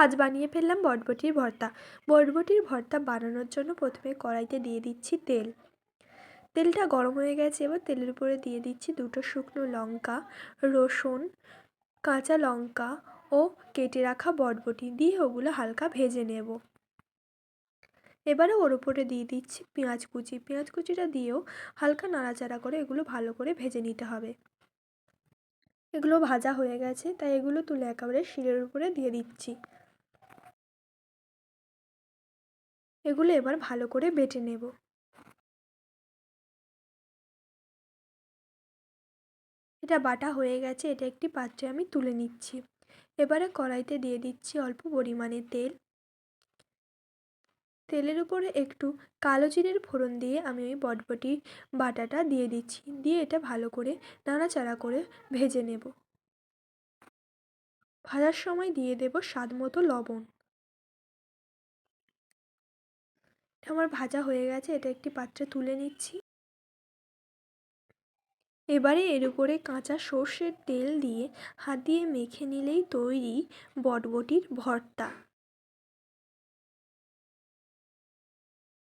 আজ বানিয়ে ফেললাম বটবটির ভর্তা। বটবটির ভর্তা বানানোর জন্য প্রথমে কড়াইতে দিয়ে দিচ্ছি তেল। তেলটা গরম হয়ে গেছে, এবার তেলের উপরে দিয়ে দিচ্ছি দুটো শুকনো লঙ্কা, রসুন, কাঁচা লঙ্কা ও কেটে রাখা বটবটি দিয়ে ওগুলো হালকা ভেজে নেব। এবারে ওর উপরে দিয়ে দিচ্ছি পেঁয়াজ কুচি। পেঁয়াজ কুচিটা দিয়েও হালকা নাড়াচাড়া করে এগুলো ভালো করে ভেজে নিতে হবে। এগুলো ভাজা হয়ে গেছে, তাই এগুলো তুলে একেবারে শিলের উপরে দিয়ে দিচ্ছি। এগুলো এবার ভালো করে বেটে নেব। এটা বাটা হয়ে গেছে, এটা একটি পাত্রে আমি তুলে নিচ্ছি। এবারে কড়াইতে দিয়ে দিচ্ছি অল্প পরিমাণে তেল। তেলের উপরে একটু কালো জিরের ফোড়ন দিয়ে আমি ওই বটবটি বাটাটা দিয়ে দিচ্ছি, দিয়ে এটা ভালো করে নাড়াচাড়া করে ভেজে নেব। ভাজার সময় দিয়ে দেব স্বাদ মতো লবণ। আমার ভাজা হয়ে গেছে, এটা একটি পাত্রে তুলে নিচ্ছি। এবারে এর উপরে কাঁচা সর্ষের তেল দিয়ে হাত দিয়ে মেখে নিলেই তৈরি বটবটির ভর্তা।